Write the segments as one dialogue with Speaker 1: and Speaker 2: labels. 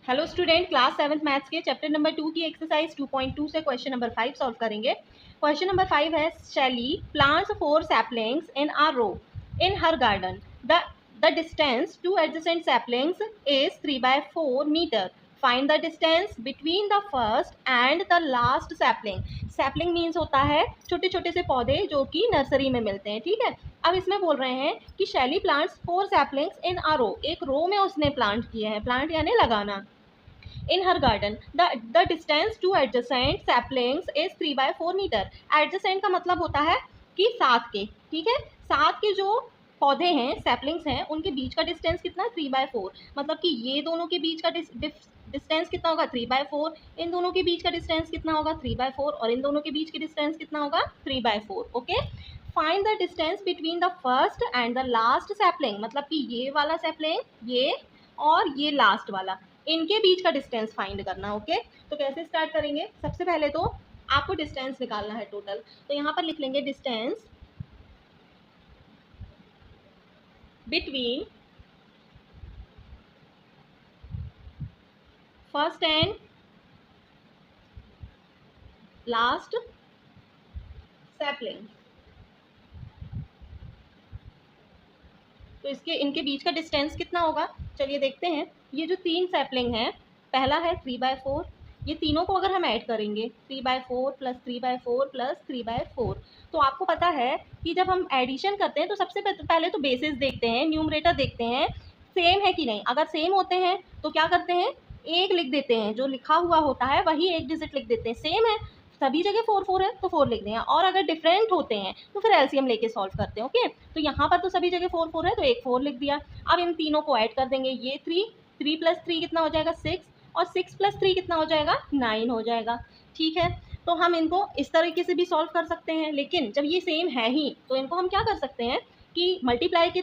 Speaker 1: Hello student, class 7th maths के chapter number 2 की exercise 2.2 से क्वेश्चन नंबर 5 सॉल्व करेंगे। क्वेश्चन नंबर 5 है, Shaili plants 4 saplings in a row in her garden. The distance to adjacent saplings is 3/4 metre. Find the distance between the first and the last sapling. Sapling means होता है छोटे छोटे से पौधे जो कि नर्सरी में मिलते हैं, ठीक है। अब इसमें बोल रहे हैं कि शैली प्लांट्स 4 सैपलिंग्स इन अ रो, एक रो में उसने प्लांट किए हैं, प्लांट यानी लगाना। In her garden, the distance to adjacent saplings is 3/4 metre. Adjacent का मतलब होता है कि साथ के, ठीक है। साथ के जो पौधे हैं, सैपलिंग्स हैं, उनके बीच का डिस्टेंस कितना, 3/4। मतलब कि ये दोनों के बीच का डिस्टेंस कितना होगा, 3/4। इन दोनों के बीच का डिस्टेंस कितना होगा, 3/4। और इन दोनों के बीच का डिस्टेंस कितना होगा, 3/4। Okay. Find the distance between the first and the last sapling. मतलब कि ये वाला सैपलिंग, ये और ये लास्ट वाला, इनके बीच का डिस्टेंस फाइंड करना। ओके, तो कैसे स्टार्ट करेंगे? सबसे पहले तो आपको डिस्टेंस निकालना है टोटल। तो यहाँ पर लिख लेंगे distance between first and last sapling. तो इसके इनके बीच का डिस्टेंस कितना होगा, चलिए देखते हैं। ये जो 3 सैपलिंग हैं, पहला है 3/4। ये तीनों को अगर हम ऐड करेंगे, 3/4 प्लस 3/4 प्लस 3/4, तो आपको पता है कि जब हम एडिशन करते हैं तो सबसे पहले तो बेसिस देखते हैं, न्यूमरेटर देखते हैं सेम है कि नहीं। अगर सेम होते हैं तो क्या करते हैं, एक लिख देते हैं, जो लिखा हुआ होता है वही एक डिजिट लिख देते हैं। सेम है, सभी जगह 4 4 है तो 4 लिख दें। और अगर डिफरेंट होते हैं तो फिर एलसीएम लेके सॉल्व करते हैं। ओके, तो यहाँ पर तो सभी जगह 4 4 है तो एक 4 लिख दिया। अब इन तीनों को ऐड कर देंगे, ये 3 प्लस 3 कितना हो जाएगा, 6, और 6 प्लस 3 कितना हो जाएगा, 9 हो जाएगा। ठीक है, तो हम इनको इस तरीके से भी सॉल्व कर सकते हैं, लेकिन जब ये सेम है ही तो इनको हम क्या कर सकते हैं कि मल्टीप्लाई के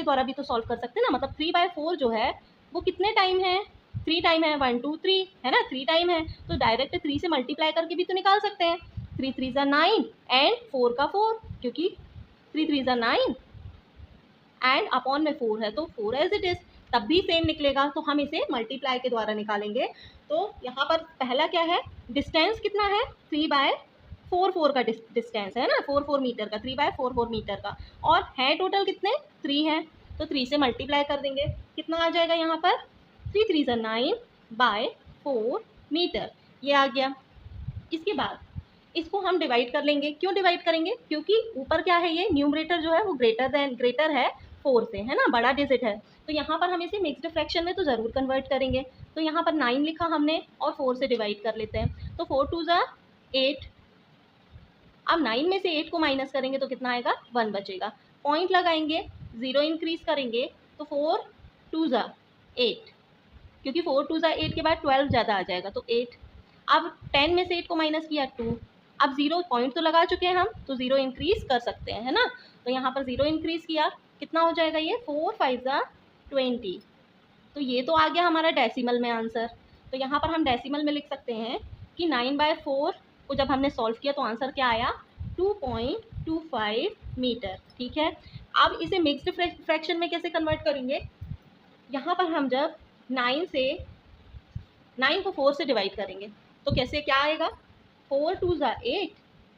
Speaker 1: द्वारा भी तो सॉल्व कर सकते हैं ना। मतलब 3/4 जो है वो कितने टाइम है, 3 टाइम है, 1 2 3 है ना, 3 टाइम है, तो डायरेक्ट 3 से मल्टीप्लाई करके भी तो निकाल सकते हैं। 3 3 ज़ा 9 एंड 4 का 4, क्योंकि 3 3 ज़ा 9 एंड अपॉन में 4 है तो 4 एज इट इज, तब भी सेम निकलेगा। तो हम इसे मल्टीप्लाई के द्वारा निकालेंगे। तो यहाँ पर पहला क्या है, डिस्टेंस कितना है, 3/4 का डिस्टेंस है ना, 4 मीटर का, 3/4 मीटर का। और है टोटल कितने, 3 है, तो 3 से मल्टीप्लाई कर देंगे, कितना आ जाएगा यहाँ पर, 3 3 ज़ा 9/4 मीटर, ये आ गया। इसके बाद इसको हम डिवाइड कर लेंगे। क्यों डिवाइड करेंगे, क्योंकि ऊपर क्या है, ये न्यूमरेटर जो है वो ग्रेटर है 4 से, है ना, बड़ा डिजिट है। तो यहाँ पर हम इसे मिक्स्ड फ्रैक्शन में तो ज़रूर कन्वर्ट करेंगे। तो यहाँ पर 9 लिखा हमने और 4 से डिवाइड कर लेते हैं, तो 4 2 ज़ा 8। अब 9 में से 8 को माइनस करेंगे तो कितना आएगा, 1 बचेगा। पॉइंट लगाएंगे, 0 इंक्रीज करेंगे तो 4 2 ज़ा 8, क्योंकि 4 2 ज़ा 8 के बाद 12 ज़्यादा आ जाएगा तो 8। अब 10 में से 8 को माइनस किया, 2। अब 0 पॉइंट तो लगा चुके हैं हम, तो 0 इंक्रीज कर सकते हैं, है ना। तो यहाँ पर 0 इंक्रीज किया, कितना हो जाएगा ये, 4 5 ज़ा 20। तो ये तो आ गया हमारा डेसिमल में आंसर। तो यहाँ पर हम डेसिमल में लिख सकते हैं कि 9/4 को जब हमने सॉल्व किया तो आंसर क्या आया, 2.25 मीटर। ठीक है, अब इसे मिक्स्ड फ्रैक्शन में कैसे कन्वर्ट करेंगे, यहाँ पर हम जब 9 को 4 से डिवाइड करेंगे तो कैसे, क्या आएगा, 4 2 ज़ा 8,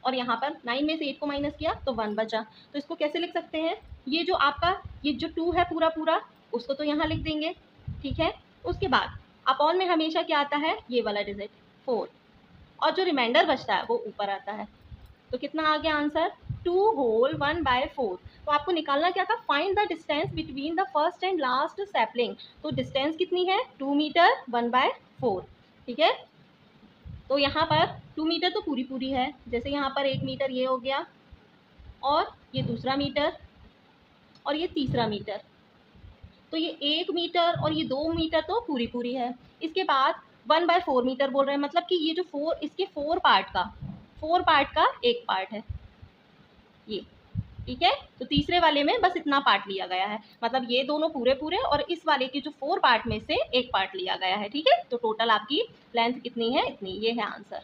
Speaker 1: और यहाँ पर 9 में से 8 को माइनस किया तो 1 बचा। तो इसको कैसे लिख सकते हैं, ये जो आपका ये जो 2 है पूरा पूरा, उसको तो यहाँ लिख देंगे। ठीक है, उसके बाद अपॉन में हमेशा क्या आता है, ये वाला डिजिट 4, और जो रिमाइंडर बचता है वो ऊपर आता है। तो कितना आ गया आंसर, 2 होल 1/4। तो आपको निकालना क्या था, find the distance between the first and last sapling. तो डिस्टेंस कितनी है, 2 मीटर 1/4। ठीक है, तो यहाँ पर 2 मीटर तो पूरी पूरी है, जैसे यहाँ पर 1 मीटर ये हो गया, और ये दूसरा मीटर, और ये तीसरा मीटर, तो ये 1 मीटर और ये 2 मीटर तो पूरी पूरी है। इसके बाद 1/4 मीटर बोल रहे हैं, मतलब कि ये जो 4, इसके 4 पार्ट का एक पार्ट है ये। ठीक है, तो तीसरे वाले में बस इतना पार्ट लिया गया है, मतलब ये दोनों पूरे पूरे और इस वाले के जो 4 पार्ट में से एक पार्ट लिया गया है। ठीक है, तो टोटल आपकी लेंथ कितनी है, इतनी, ये है आंसर।